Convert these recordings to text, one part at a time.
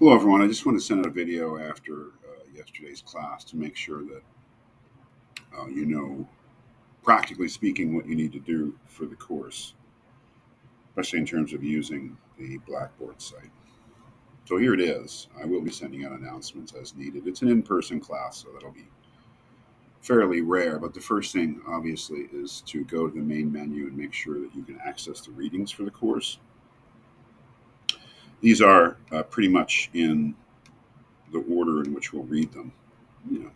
Hello, everyone. I just want to send out a video after yesterday's class to make sure that you know, practically speaking, what you need to do for the course, especially in terms of using the Blackboard site. So here it is. I will be sending out announcements as needed. It's an in-person class, so that'll be fairly rare. But the first thing, obviously, is to go to the main menu and make sure that you can access the readings for the course. These are pretty much in the order in which we'll read them.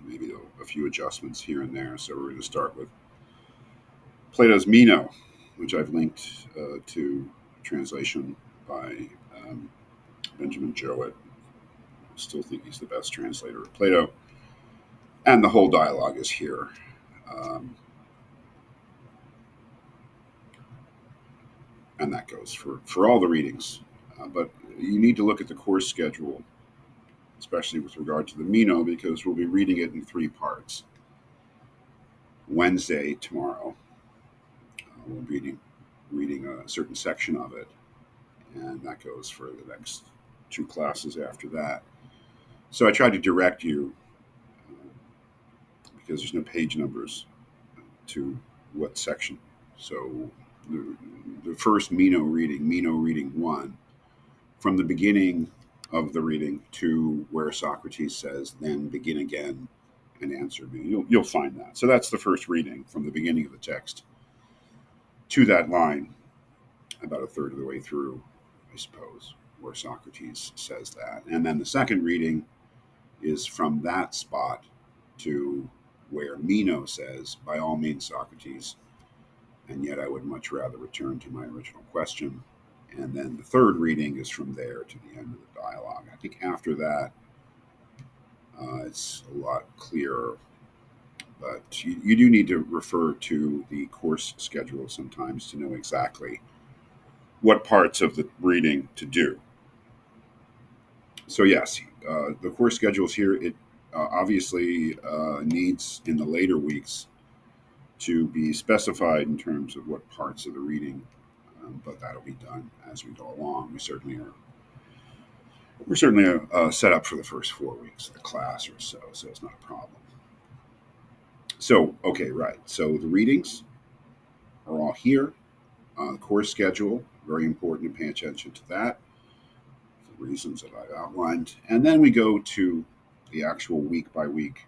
Maybe a few adjustments here and there. So we're going to start with Plato's Meno, which I've linked to translation by Benjamin Jowett. I still think he's the best translator of Plato. And the whole dialogue is here. And that goes for all the readings. But you need to look at the course schedule, especially with regard to the Meno, because we'll be reading it in three parts. Wednesday, tomorrow, we'll be reading a certain section of it, and that goes for the next two classes after that. So I tried to direct you, because there's no page numbers, to what section. So the first Meno reading 1, from the beginning of the reading to where Socrates says, then begin again and answer me. You'll find that. So that's the first reading from the beginning of the text to that line, about a third of the way through, I suppose, where Socrates says that. And then the second reading is from that spot to where Meno says, by all means, Socrates, and yet I would much rather return to my original question. And then the third reading is from there to the end of the dialogue. I think after that, it's a lot clearer. But you do need to refer to the course schedule sometimes to know exactly what parts of the reading to do. So, yes, the course schedule is here. It obviously needs, in the later weeks, to be specified in terms of what parts of the reading, but that'll be done as we go along. We're certainly set up for the first 4 weeks of the class or so it's not a problem. So, okay, right. So the readings are all here. The course schedule, very important to pay attention to that for reasons that I've outlined. And then we go to the actual week by week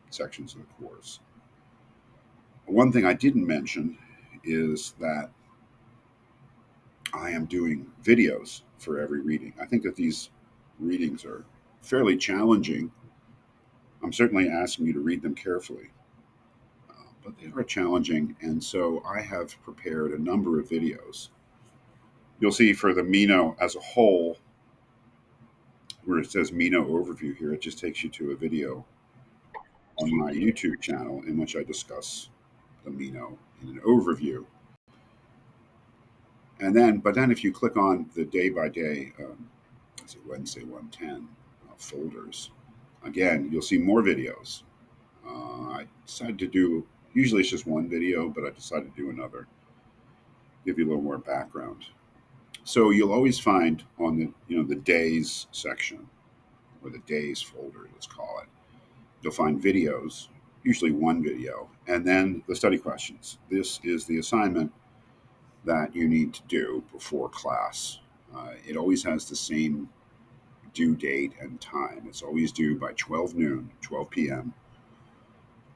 sections of the course. One thing I didn't mention is that I am doing videos for every reading. I think that these readings are fairly challenging. I'm certainly asking you to read them carefully, but they are challenging, and so I have prepared a number of videos. You'll see for the Meno as a whole, where it says Meno overview here, it just takes you to a video on my YouTube channel in which I discuss the Meno in an overview. But then if you click on the day by day, Wednesday 110 folders, again, you'll see more videos. I decided to do, usually it's just one video, but I decided to do another, give you a little more background. So you'll always find on the days section, or the days folder, let's call it, you'll find videos, usually one video, and then the study questions. This is the assignment that you need to do before class. It always has the same due date and time. It's always due by 12 noon, 12 p.m.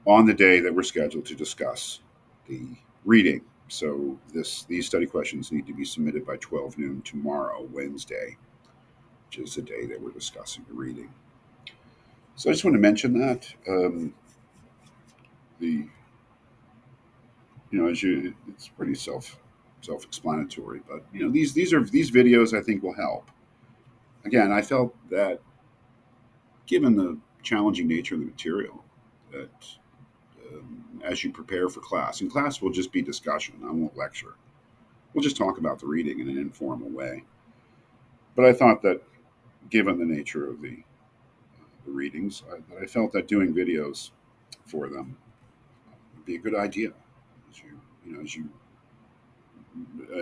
on the day that we're scheduled to discuss the reading. So these study questions need to be submitted by 12 noon tomorrow, Wednesday, which is the day that we're discussing the reading. So I just want to mention that it's pretty self-explanatory, but these videos I think will help. Again, I felt that given the challenging nature of the material, that as you prepare for class, and class will just be discussion. I won't lecture. We'll just talk about the reading in an informal way. But I thought that given the nature of the readings, I felt that doing videos for them would be a good idea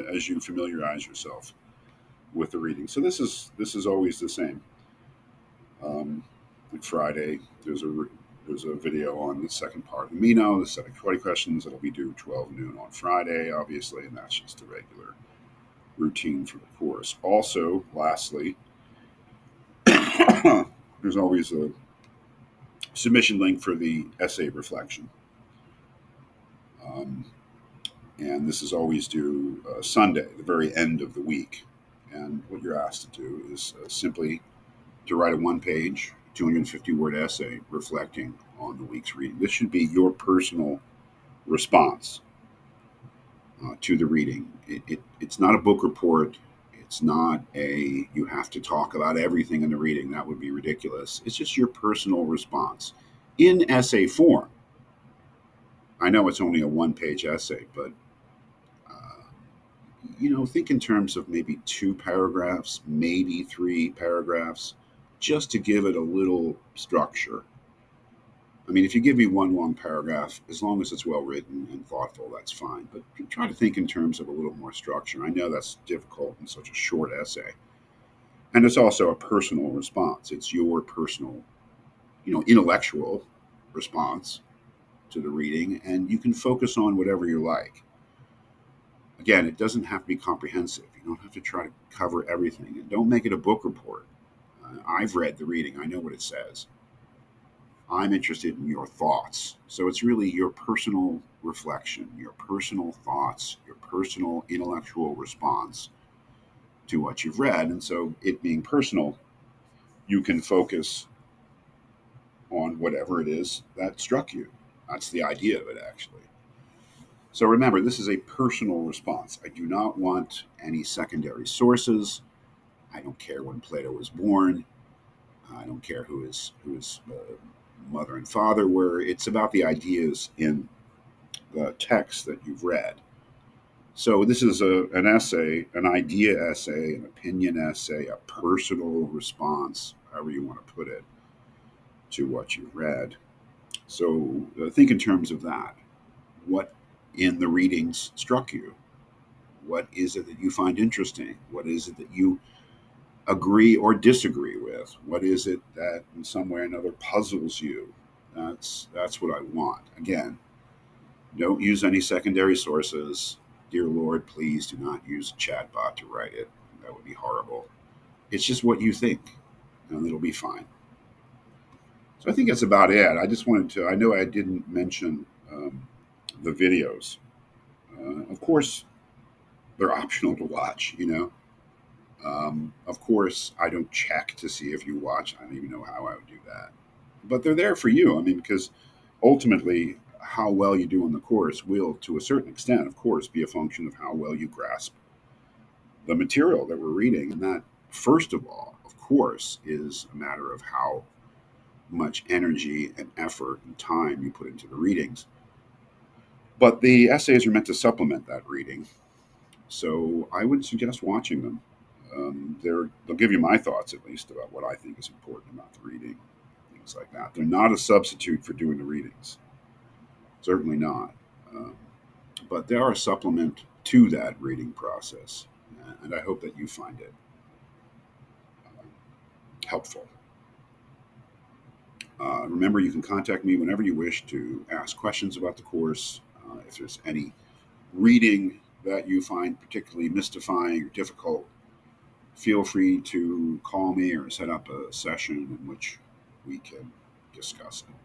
as you familiarize yourself with the reading. So this is always the same. like Friday, there's a video on the second part of the Mino, the set of 20 questions. It'll be due 12 noon on Friday, obviously, and that's just a regular routine for the course. Also, lastly, there's always a submission link for the essay reflection. Um, and this is always due Sunday, the very end of the week. And what you're asked to do is simply to write a one-page, 250-word essay reflecting on the week's reading. This should be your personal response to the reading. It's not a book report. It's not a you have to talk about everything in the reading. That would be ridiculous. It's just your personal response in essay form. I know it's only a one-page essay, but think in terms of maybe 2 paragraphs, maybe 3 paragraphs, just to give it a little structure. I mean, if you give me one long paragraph, as long as it's well written and thoughtful, that's fine. But try to think in terms of a little more structure. I know that's difficult in such a short essay. And it's also a personal response. It's your personal, intellectual response to the reading, and you can focus on whatever you like. Again, it doesn't have to be comprehensive. You don't have to try to cover everything. And don't make it a book report. I've read the reading, I know what it says. I'm interested in your thoughts. So it's really your personal reflection, your personal thoughts, your personal intellectual response to what you've read. And so, it being personal, you can focus on whatever it is that struck you. That's the idea of it, actually. So remember, this is a personal response. I do not want any secondary sources. I don't care when Plato was born. I don't care who his mother and father were. It's about the ideas in the text that you've read. So this is an essay, an idea essay, an opinion essay, a personal response, however you want to put it, to what you've read. So think in terms of that. What in the readings struck you? What is it that you find interesting? What is it that you agree or disagree with? What is it that in some way or another puzzles you? That's what I want. Again, don't use any secondary sources. Dear Lord, please do not use a chatbot to write it. That would be horrible. It's just what you think, and it'll be fine. So I think that's about it. I just wanted to. I know I didn't mention the videos. Of course, they're optional to watch. Of course, I don't check to see if you watch. I don't even know how I would do that. But they're there for you. I mean, because ultimately, how well you do in the course will, to a certain extent, of course, be a function of how well you grasp the material that we're reading. And that, first of all, of course, is a matter of how much energy and effort and time you put into the readings. But the essays are meant to supplement that reading. So I would suggest watching them. They'll give you my thoughts, at least, about what I think is important about the reading, things like that. They're not a substitute for doing the readings. Certainly not. Um, but they are a supplement to that reading process. And I hope that you find it helpful. Remember, you can contact me whenever you wish to ask questions about the course. If there's any reading that you find particularly mystifying or difficult, feel free to call me or set up a session in which we can discuss it.